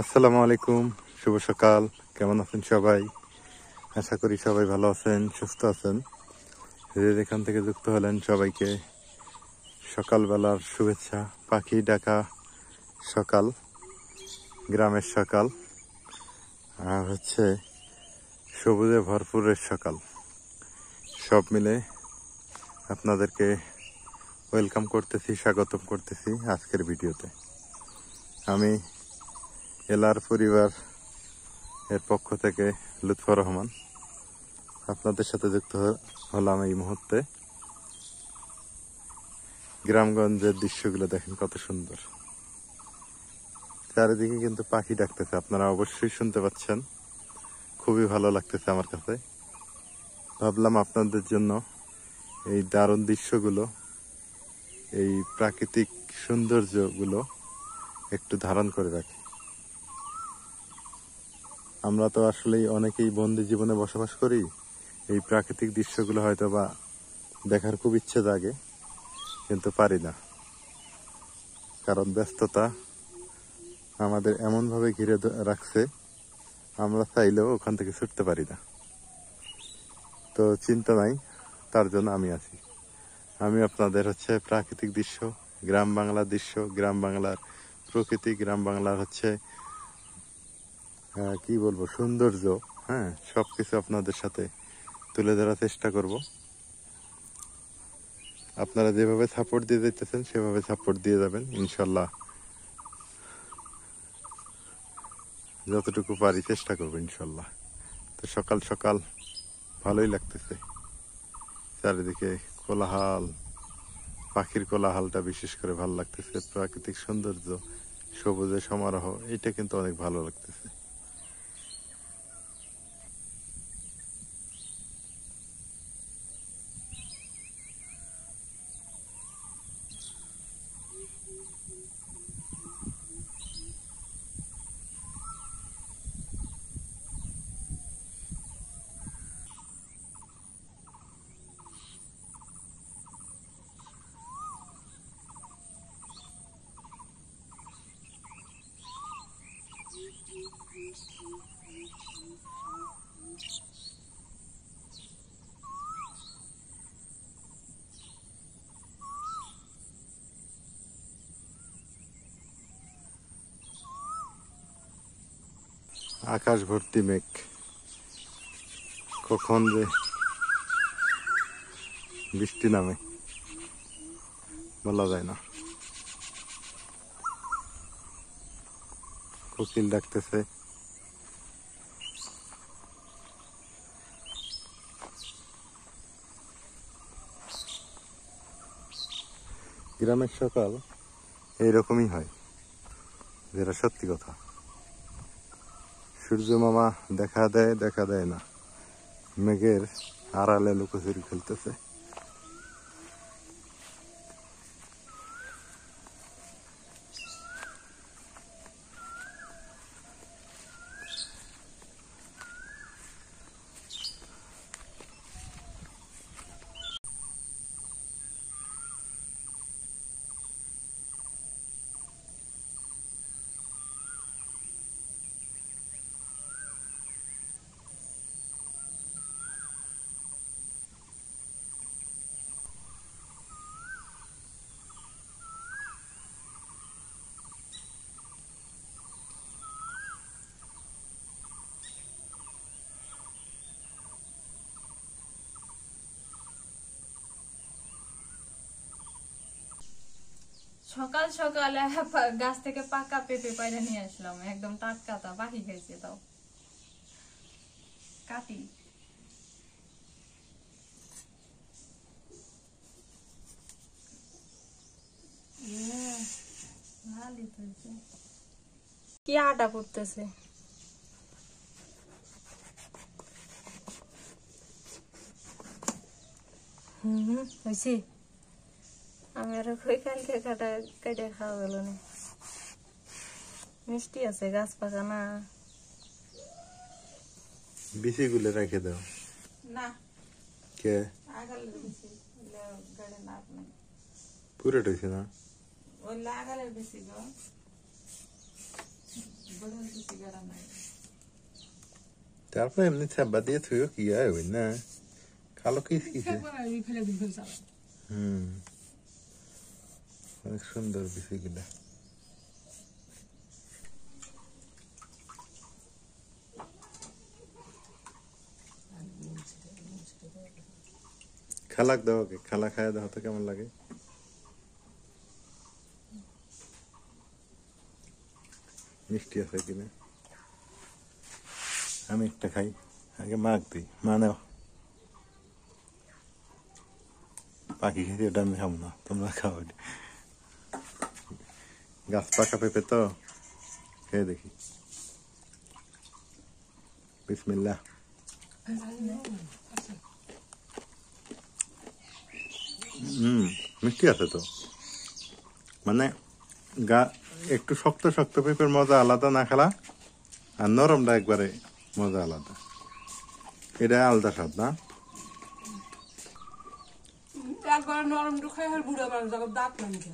আসসালামু আলাইকুম, শুভ সকাল। কেমন আছেন সবাই? আশা করি সবাই ভালো আছেন, সুস্থ আছেন। যে যেখান থেকে যুক্ত হলেন সবাইকে সকালবেলার শুভেচ্ছা। পাখি ডাকা সকাল, গ্রামের সকাল, আর সবুজে ভরপুরের সকাল। সব মিলে আপনাদেরকে ওয়েলকাম করতেছি, স্বাগতম করতেছি আজকের ভিডিওতে। আমি এলার পরিবার এর পক্ষ থেকে লুৎফর রহমান আপনাদের সাথে যুক্ত হলাম এই মুহূর্তে। গ্রামগঞ্জের দৃশ্যগুলো দেখেন কত সুন্দর। চারিদিকে কিন্তু পাখি ডাকতেছে, আপনারা অবশ্যই শুনতে পাচ্ছেন। খুবই ভালো লাগতেছে আমার কাছে। ভাবলাম আপনাদের জন্য এই দারুণ দৃশ্যগুলো, এই প্রাকৃতিক সৌন্দর্যগুলো একটু ধারণ করে রাখি। আমরা তো আসলেই অনেকেই বন্দি জীবনে বসবাস করি। এই প্রাকৃতিক দৃশ্যগুলো হয়তো বা দেখার খুব ইচ্ছে জাগে, কিন্তু পারি না, কারণ ব্যস্ততা আমাদের এমনভাবে ঘিরে রাখছে, আমরা চাইলেও ওখান থেকে ছুটতে পারি না। তো চিন্তা নাই, তার জন্য আমি আছি। আমি আপনাদের প্রাকৃতিক দৃশ্য, গ্রাম বাংলার দৃশ্য, গ্রাম বাংলার প্রকৃতি, গ্রাম বাংলার কি বলবো, সৌন্দর্য, সবকিছু আপনাদের সাথে তুলে ধরার চেষ্টা করব। আপনারা যেভাবে সাপোর্ট দিয়ে যেতেছেন সেভাবে সাপোর্ট দিয়ে যাবেন ইনশাল্লাহ। যতটুকু পারি চেষ্টা করবো ইনশাল্লাহ। তো সকাল সকাল ভালোই লাগতেছে। চারিদিকে কোলাহল, পাখির কোলাহলটা বিশেষ করে ভালো লাগতেছে। প্রাকৃতিক সৌন্দর্য, সবুজের সমারোহ, এটা কিন্তু অনেক ভালো লাগতেছে। আকাশ ভর্তি মেঘ, কখন যে বৃষ্টি নামে বলা যায় না। কোকিল ডাকতেছে। গ্রামের সকাল এইরকমই হয়, যেটা সত্যি কথা। সূর্য মামা দেখা দেয় না, মেঘের আড়ালে লুকোচুরি খেলতেছে। সকাল সকালে গাছ থেকে পাকা পেঁপে পাইরা নিয়ে আসলাম, একদম টাটকা। তা পাখি খাইছে, তাও কাটি। কি আটা পড়তেছে। হয়েছি। আমি আরো কালকে কেটে খাওয়া গেল না। মিষ্টি আছে, গাছ পাকা না। বিচি গুলে রেখে দাও না কে পুরো টইছে না। ওই লাগালের বেশি গো, তারপরে এমনি চাপা দিয়ে থুইও কি হয় ওই না কালো কি অনেক সুন্দর বিষয়গুলা খালাক দাও ওকে খালা খায় দাও তো কেমন লাগে মিষ্টি আছে কিনা আমি একটা খাই আগে মাখ দিই মা নেও পাখি খেতে ওটা আমি খাবো না তোমরা খাও গাছ পাকা পেঁপে তো খেয়ে দেখি বিসমিল্লাহ মিষ্টি আছে তো মানে গা একটু শক্ত শক্ত পেঁপের মজা আলাদা না খেলা আর নরমটা একবারে মজা আলাদা এটা আলাদা স্বাদ না একবার নরম খাই আর বুড়া মানুষ যখন দাঁত নামছে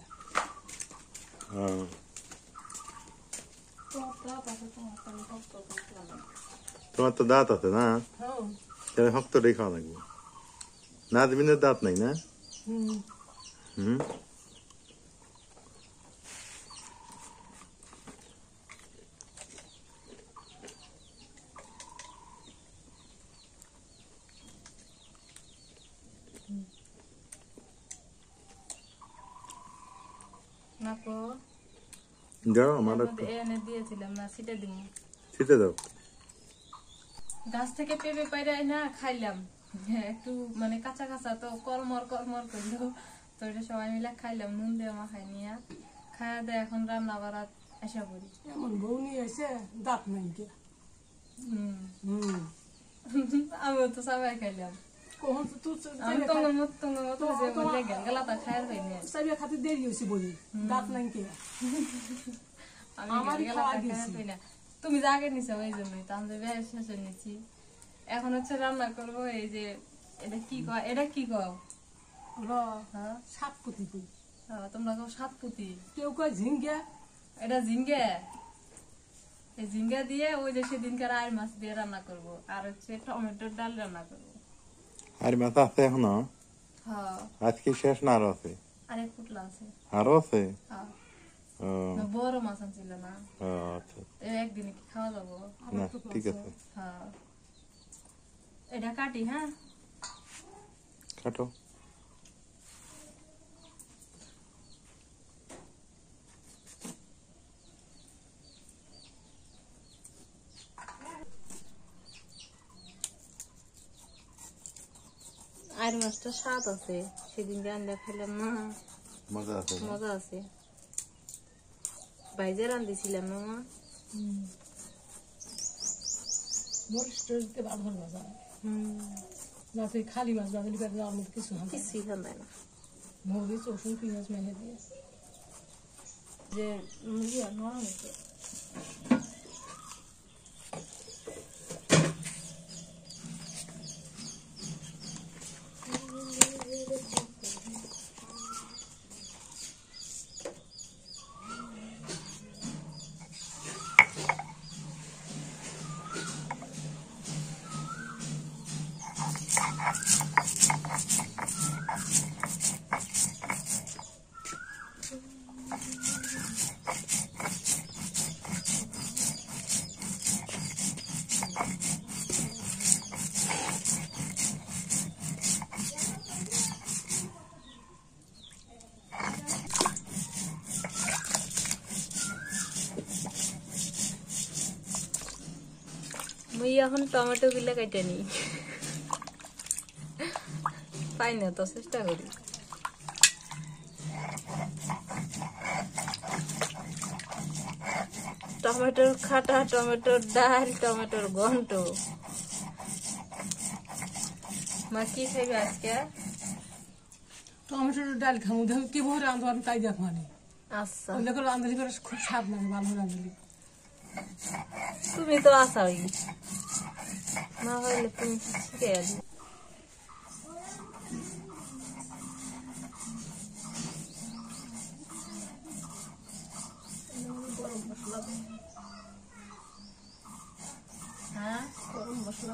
তোমার তো দাঁত আছে না তাহলে শক্তটাই খাওয়া লাগবে নাজমিনের দাঁত নাই না হুম নাকো যাও আমার এনে দিয়েছিলাম না সিটে দিম ছিটে দাও গাছ থেকে পেঁপে পাইরাই না খাইলাম একটু মানে কাঁচা কাঁচা তো কলমর করলো তো এটা সবাই মিলে খাইলাম নুন দিয়ে মাখাই নিয়ে খাওয়া দেয় এখন রান্না বাড়া আশা করি এমন বউ নিয়ে এসে দাঁত নাই কে আমিও তো সবাই খাইলাম কখন তো আমি তোমার মতো যে বলে গেলা তা খায়ার হইনি সাবিয়া খাতে দেরি হয়েছে বলি দাঁত নাই কে আমি গেলা তা খায়ার হই না তুমি যা আগে নিছো ওই জন্যই তো আমি বেশ শেষে নিচ্ছি এখন হচ্ছে রান্না করবো এই যে এটা কি কও হ্যাঁ সাতপুতি কই তোমরা কও সাতপুতি কেউ কয় ঝিঙ্গা এটা ঝিঙ্গে এই ঝিঙ্গা দিয়ে ওই যে সেদিনকার আর মাছ দিয়ে রান্না করবো আর হচ্ছে টমেটোর ডাল রান্না করবো আর মাথা আছে এখনো হ্যাঁ আজকে শেষ না আরো আছে আরেক পুটলা আছে আরো আছে হ্যাঁ ও বড় মাছ আনছিল না আচ্ছা একদিনে কি খাওয়া যাবো না ঠিক আছে হ্যাঁ এটা কাটি হ্যাঁ কাটো আর মাছটা স্বাদ আছে সেদিন আনলে খেলাম না মজা আছে মজা আছে বাইজে রান্ধিছিলাম না মা মরিচ টরিচতে ভালো না জানো না তুই খালি মাছ বাজালি করে যাওয়ার মতো কিছু হবে কিছুই খান্দায় না মরিচ রসুন পেঁয়াজ মেখে দিয়ে যে নরম হয়েছে মুই এখন টমেটো গুলা কেটে নি পাই না তো চেষ্টা করি টমেটোর খাটা টমেটোর ডাল টমেটোর ঘন্ট মা কি খাইবে আজকে টমেটোর ডাল খামু দেখো কি ভরে রাঁধবো আমি তাই দেখো মানে আচ্ছা ওই দেখো রাঁধলি করে খুব স্বাদ লাগে ভালো রাঁধলি তুমি তো আসাই না হইলে তুমি শিখে যাবে এই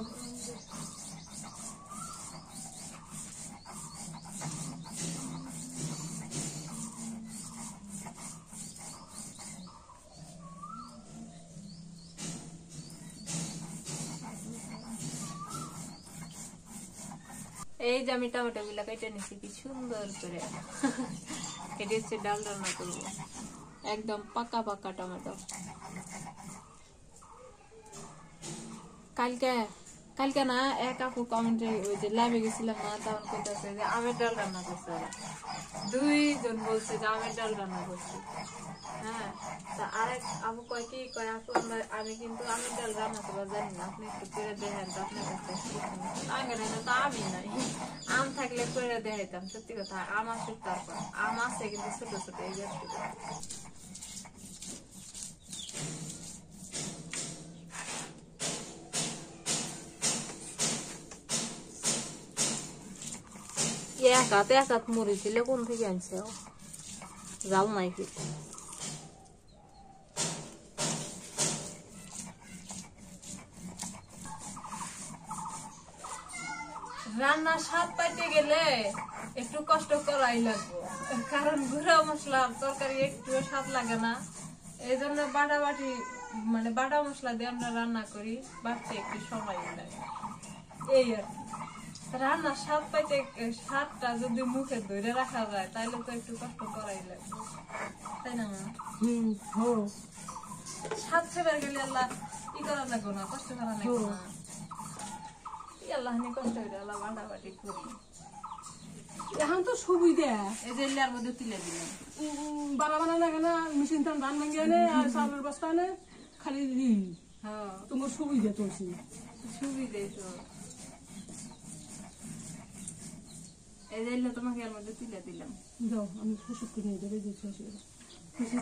যে আমি টমেটো গুলা কেটে নিচ্ছি কি সুন্দর করে কেটে ডাল রান্না করবো একদম পাকা পাকা টমেটো কালকে কালকে না এক আপু কমেন্টে ওই যে লাইভে গেছিলাম না তখন কইতাছে যে আমের ডাল রান্না করছে ওরা দুইজন বলছে যে আমের ডাল রান্না করছে হ্যাঁ তা আরেক আপু কয় কি কয় আপু আমি কিন্তু আমের ডাল রান্না করবো জানি না আপনি একটু করে দেখেন তো আপনার কাছে আগে না তো আমি নাই আম থাকলে করে দেখাইতাম সত্যি কথা আম আসুক তারপর আম আছে কিন্তু ছোট ছোট এই যে এক হাত মরিচ দিলে কোন থেকে আনছে জাল নাই ফির রান্নার স্বাদ পাইতে গেলে একটু কষ্ট করাই লাগবে কারণ গুঁড়া মশলার তরকারি একটু স্বাদ লাগে না এই জন্য বাটাবাটি মানে বাটা মশলা দিয়ে আমরা রান্না করি বাড়তে একটু সময় লাগে এই আর কি রান্নার স্বাদ পাইতে স্বাদটা যদি মুখে ধরে রাখা যায় তাহলে তো একটু কষ্ট করাই লাগবে তাই না স্বাদ ফেবার গেলে আল্লাহ ই করা লাগবে না কষ্ট করা লাগবে না আল্লাহ কষ্ট করে আল্লাহ বাটাবাটি করি এখন তো সুবিধা এই যে লেয়ার মধ্যে তুলে দিলাম বাড়া বানা লাগে না মেশিন টান ধান ভাঙিয়ে আনে আর চাউলের বস্তা আনে খালি দিন হ্যাঁ তোমার সুবিধা চলছি সুবিধে তো এই যে তোমাকে এর মধ্যে তুলে দিলাম যাও আমি ওষুধ করে নিয়ে দেবে দিচ্ছি ওষুধ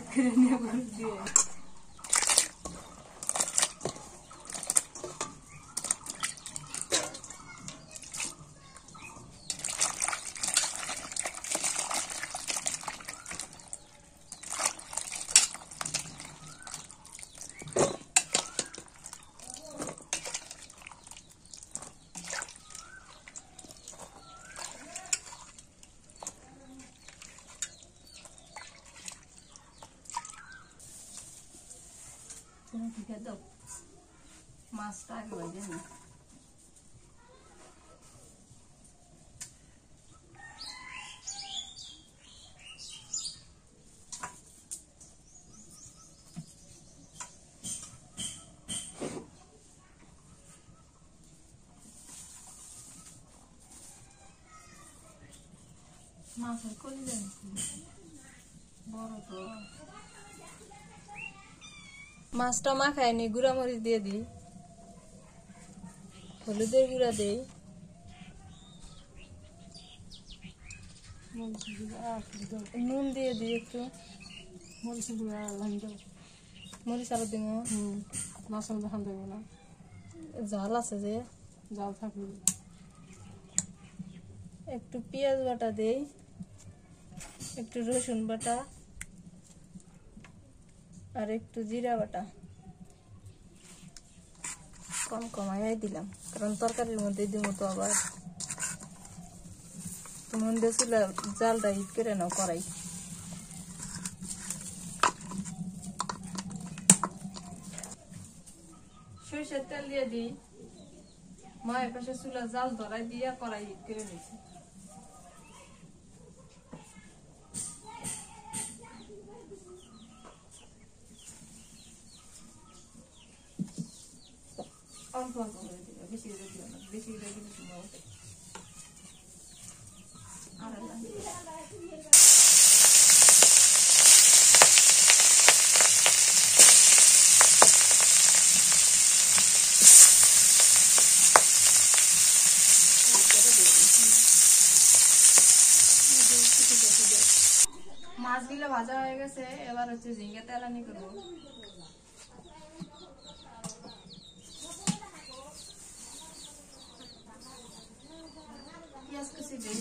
করে নিয়ে দিয়ে মাছটা আগে বাজে না মাছের কলি দেন বড় তো মাছটা মাখায় নি গুঁড়া মরিচ দিয়ে দিই হলুদের গুঁড়া দেই নুন দিয়ে দিই একটু মরিচের গুঁড়া লাগিয়ে দাও মরিচ আরো দিব মাছের দেখান দেবো না জাল আছে যে জাল থাকবে একটু পেঁয়াজ বাটা দেই একটু রসুন বাটা আর একটু জিরা বাটা কম কমাই দিলাম কারণ তরকারির মধ্যে দিব তো আবার তোমার দেছিল জালটা হিট করে নাও করাই সরিষার তেল দিয়ে দিই মায়ের পাশে চুলা জাল ধরাই দিয়ে করাই হিট করে নিয়েছি অল্প অল্প করে দিবে বেশি করে দিও না বেশি করে দিলে তুমি ওঠে আর মাছগুলো ভাজা হয়ে গেছে এবার হচ্ছে ঝিঙ্গা তেলানি করবো পেঁয়াজ কুচি দিই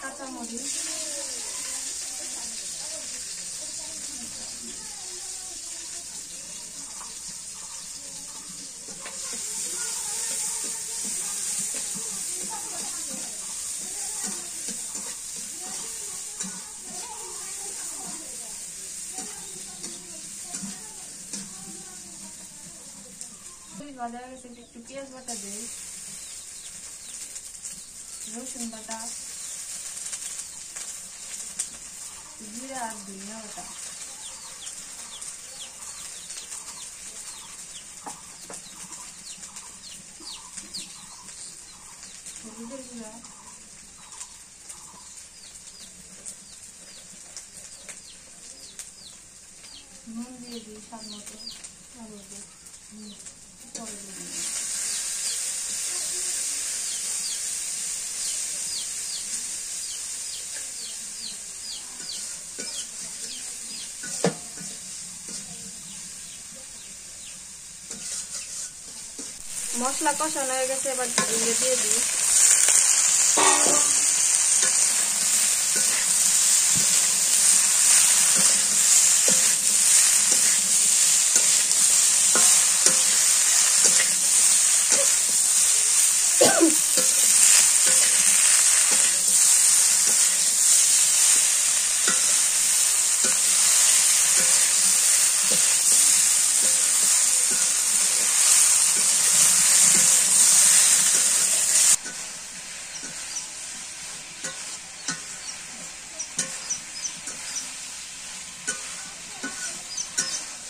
কাঁচামরিচ ভাজা হয়ে গেছে, একটু পেঁয়াজ বাটা দিই, রসুন বাটা, জিরা আর ধনিয়া বাটা, হলুদের গুঁড়া, নুন দিয়ে দিই স্বাদ মতো, পরে দিয়ে দিই। মশলা কষানো হয়ে গেছে, এবার ঝিঙে দিয়ে দিই।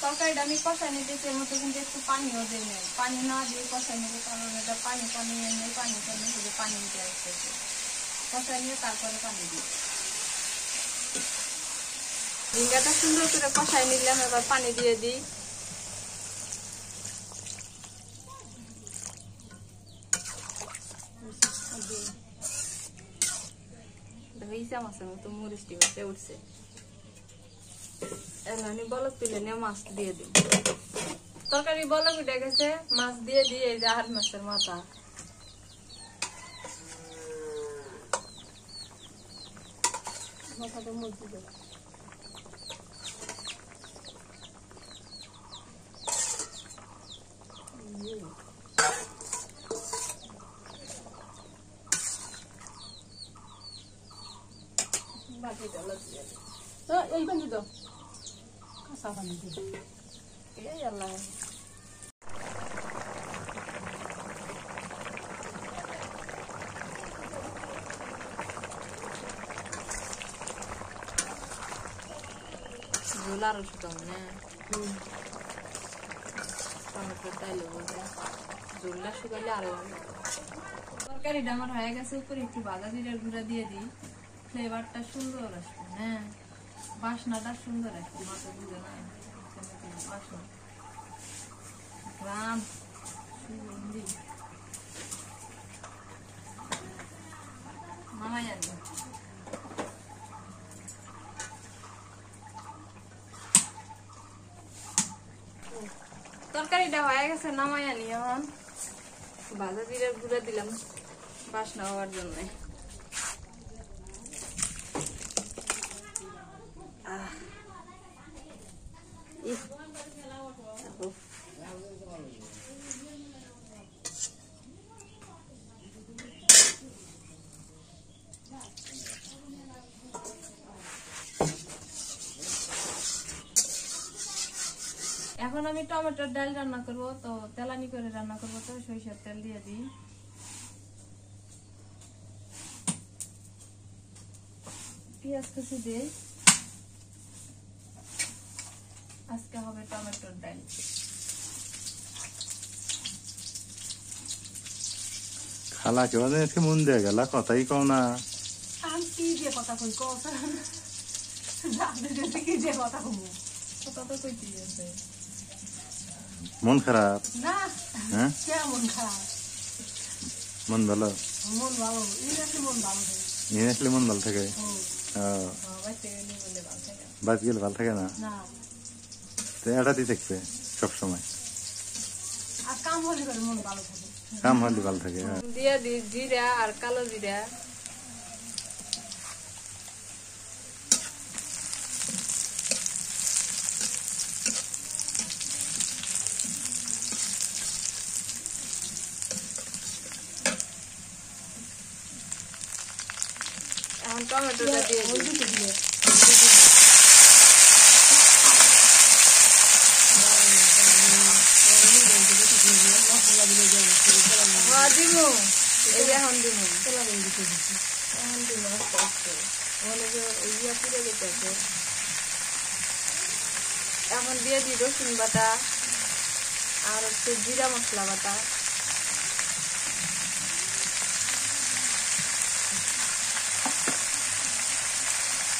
তরকারিটা আমি কষাই নিতেছি, এর মধ্যে কিন্তু একটু পানিও দিই নাই, পানি না দিয়ে কষাই নেবো, কারণ এটা পানি এনে পানি শুধু পানি দিতে আসতেছে। কষাই নিয়ে তারপরে পানি দিই। ঝিঙ্গাটা সুন্দর করে কষাই নিলাম, এবার পানি দিয়ে দিই। এই চামচের মতো মরিচটি উঠছে, এলানি বলক তুলে নিয়ে মাছ দিয়ে দিই। তরকারি বলক উঠে গেছে, মাছ দিয়ে দিই। এই যে 8 মাসের মাথা, মাথাটা মজবুত দেবো। বাকিটা লাগিয়ে দিই। এই পানি দাও, কাঁচা পানি দিও। এই আল্লাহ, ঝোল আরো শুকাবো না, টমেটোর ডাইলে বলতে ঝোলটা শুকালে আরো ভালো। তরকারিটা আমার হয়ে গেছে, উপরে একটু ভাজা জিরার গুঁড়া দিয়ে দিই, ফ্লেভারটা সুন্দর আসবে। হ্যাঁ, বাসনাটা সুন্দর আসবে, মাথা বুঝে না বাসনা গ্রাম সুগন্ধি। মামাই আনবে তরকারিটা হয়ে গেছে, নামাই আনি। এখন ভাজা জিরার গুঁড়া দিলাম বাসনা হওয়ার জন্য। এখন আমি টমেটোর ডাল রান্না করব, তো তেলানি করে রান্না করব, তো সরিষার তেল দিয়ে দিই। পেঁয়াজ কুচি দিই। আজকে হবে টমেটোর ডাল। খালা কেউ আজকে মন দিয়ে গেলা, কথাই কও না। আমি কি যে কথা কই কথা কি যে কথা কব, কথা তো কইতেই আছে। মন খারাপ? না হ্যাঁ, কেমন খারাপ, মন ভালো। মন ভালো, ইংরেজি মন ভালো থাকে। নিয়ে আসলে মন ভালো থাকে। বাস গেলে ভালো থাকে না, না তো এটাতেই থাকবে সবসময়। আর কাম হলে করে মন ভালো থাকে। কাম হলে ভালো থাকে। দিয়ে দিই জিরা আর কালো জিরা। এখন টমেটোটা দিয়ে দিই। দিমু এই যে এখন দিমু তোলা করে দিতে দিচ্ছি এখন দিমু আস্তে আস্তে অনেকে ইয়া পুড়ে গেছে এখন দিয়ে দিই রসুন বাটা আর হচ্ছে জিরা মশলা বাটা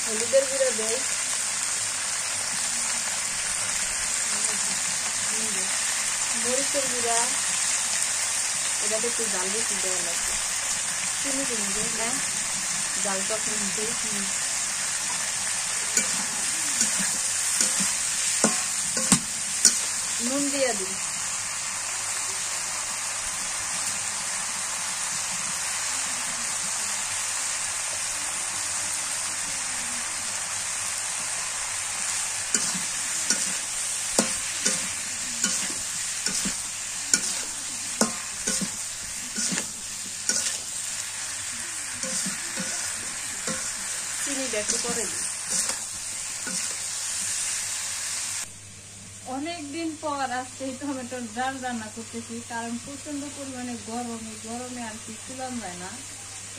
হলুদের গুঁড়ো দেই মরিচের গুঁড়া এটাতে একটু জাল বেশি দেওয়া লাগবে চিনি কিনে দিই হ্যাঁ জালটা কিনতে নুন দিয়ে দিই চিনিটা একটু করে দিই অনেকদিন পর আজকে টমেটোর ডাল রান্না করতেছি কারণ প্রচন্ড পরিমাণে গরমে আর কি চুলাম যায় না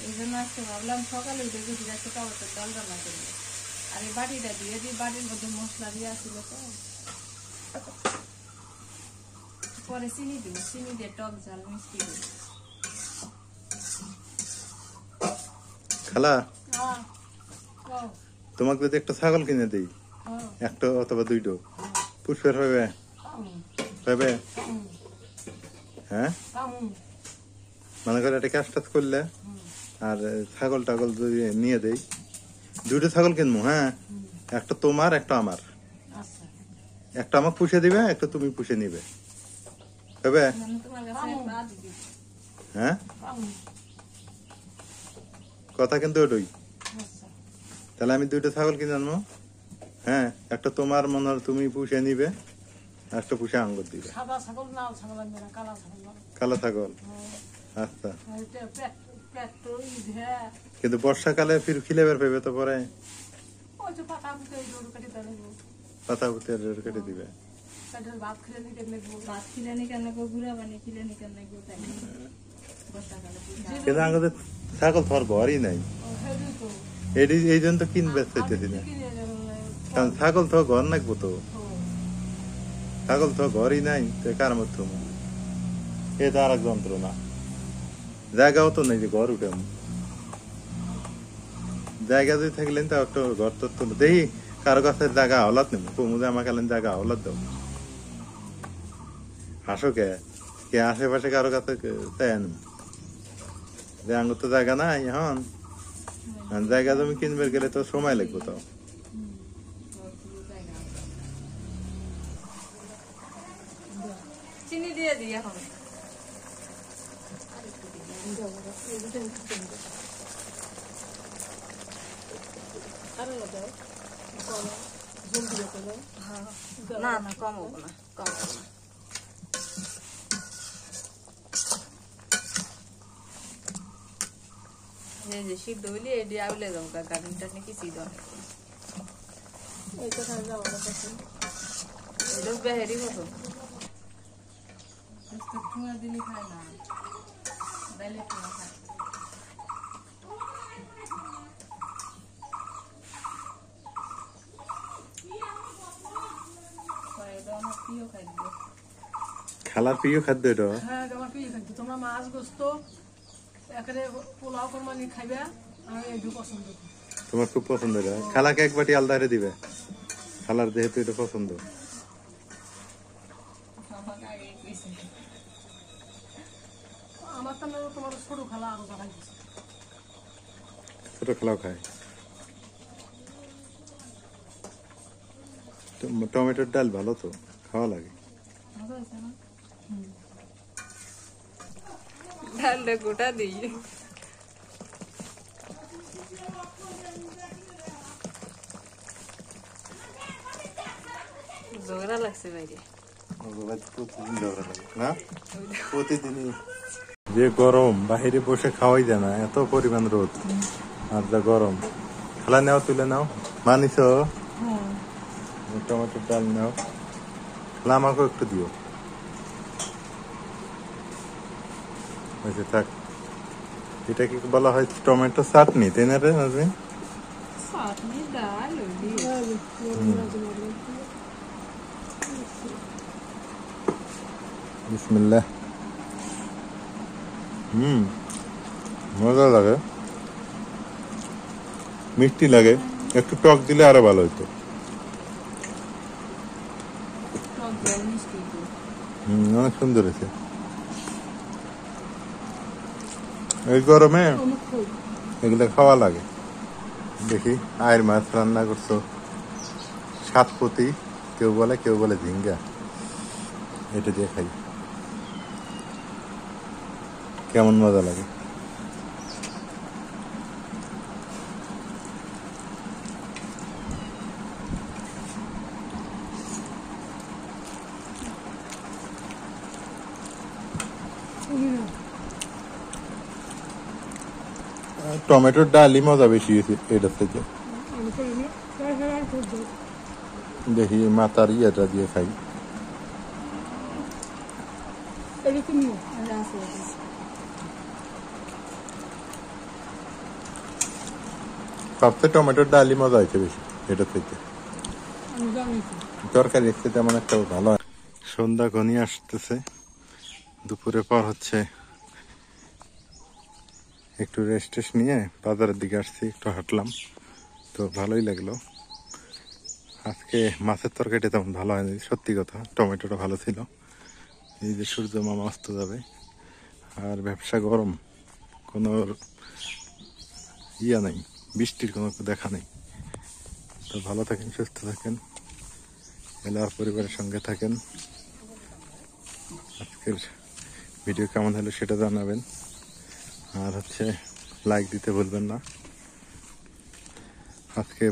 এই জন্য আজকে ভাবলাম সকালে উঠে গেছি আজকে টমেটোর ডাল রান্না করবো আর এই বাটিটা দিয়ে দিই বাটির মধ্যে মশলা দিয়ে আসছিল তো পরে চিনি দিব চিনি দিয়ে টক ঝাল মিষ্টি দিই খালা হ্যাঁ তোমাকে যদি একটা ছাগল কিনে দিই একটা অথবা দুইটো পুষ্পের হবে হবে হ্যাঁ মনে করে একটা কাজ করলে আর ছাগল টাগল যদি নিয়ে দেই দুটো ছাগল কিনবো হ্যাঁ একটা তোমার একটা আমার একটা আমাকে পুষে দিবে একটা তুমি পুষে নিবে হবে হ্যাঁ কথা কিন্তু ওটাই তাহলে আমি দুটো ছাগল কিনে আনবো হ্যাঁ একটা তোমার মনে হয় তুমি পুষে নিবে একটা পুষে আঙ্গুর দিবে সাদা ছাগল না ছাগল আনবে না কালা ছাগল কালো ছাগল আচ্ছা পেট কিন্তু বর্ষাকালে ফির খিলেবার পেবে তো পরে ওই যে পাতা বুঝতে গরু কাটি দেবে পাতা পুঁতে কেটে দিবে ভাত খেলে নিতে লাগবো ভাত খিলে নি কেন গুড়া বানিয়ে খিলে নি কেন বর্ষাকালে কিন্তু আমাদের ছাগল তোর ঘরই নাই এই জন্য তো কিনবে চাইতেছি না কারণ ছাগল তো ঘর নাকবো তো ছাগল তো ঘরই নাই তো কার মধ্যে এটা আর এক যন্ত্রণা জায়গাও তো নেই যে ঘর উঠে জায়গা যদি থাকলেন তো একটা ঘর তো দেখি কারো কাছে জায়গা আওলাদ নেব কমুদে আমাকে জায়গা আওলাদ দাও হাসো কে আশেপাশে কারো কাছে তাই আনবো যে আঙ্গুর তো জায়গা নাই এখন জায়গা জমি কিনবে গেলে তো সময় লাগবে তো চিনি দিয়ে দিই এখন না না কম হবো না কম হবো না এই যে সিদ্ধ হইলে এটি আউলে যাবো গার্ডেনটা নাকি সিদ্ধ অনেক এইটা খাই যাও আমার কাছে এটা বেহেরি কত ঠুয়া দিলে খায় না বেলে ঠুয়া খায় খালার প্রিয় খাদ্য এটা হ্যাঁ আমার প্রিয় খাদ্য তোমরা মাছ গোস্ত এখানে পোলাও কোরবানি খাইবে আমি একটু পছন্দ করি তোমার খুব পছন্দ এটা খালাকে এক বাটি আলাদা করে দিবে খালার যেহেতু এটা পছন্দ আমার তো তোমার ছোট খালা আরো জানাই দিচ্ছে ছোট খালাও খায় টমেটোর ডাল ভালো তো খাওয়া লাগে ডালটা গোটা দিই ঝগড়া লাগছে বাইরে প্রতিদিনই যে গরম বাহিরে বসে খাওয়াই যায় না এত পরিমাণ রোদ আর যা গরম খালা নেও তুলে নাও মানিস টমেটোর ডাল নাও খালা আমাকেও একটু দিও আচ্ছা থাক। এটা কি বলা হয় টমেটো চাটনি, তাই না রে নাজমিন? চাটনি ডাল বিসমিল্লাহ। মজা লাগে, মিষ্টি লাগে, একটু টক দিলে আরো ভালো হতো। টক জল মিষ্টি অনেক সুন্দর হয়েছে। এই গরমে এগুলো খাওয়া লাগে। দেখি আয়ের মাছ রান্না করছো, সাতপতি কেউ বলে ঝিঙ্গা, এটা দিয়ে খাই, কেমন মজা লাগে। টমেটোর ডালই মজা বেশি হয়েছে এটার থেকে। দেখি মাথার ইয়েটা দিয়ে খাই। সবচেয়ে টমেটোর ডালই মজা হয়েছে বেশি এটার থেকে। তরকারি খেতে তেমন একটা ভালো হয়। সন্ধ্যা ঘনিয়ে আসতেছে, দুপুরের পর হচ্ছে একটু রেস্ট নিয়ে বাজারের দিকে আসছি, একটু হাঁটলাম, তো ভালোই লাগলো। আজকে মাছের তরকারিটা তেমন ভালো হয়নি, সত্যি কথা। টমেটোটা ভালো ছিল। এই যে সূর্য মামা অস্ত যাবে, আর ব্যবসা গরম, কোনো ইয়া নেই, বৃষ্টির কোনো দেখা নেই। তো ভালো থাকেন, সুস্থ থাকেন, এলাকার পরিবারের সঙ্গে থাকেন। আজকের ভিডিও কেমন হলো সেটা জানাবেন, আর হচ্ছে লাইক দিতে ভুলবেন না। আজকে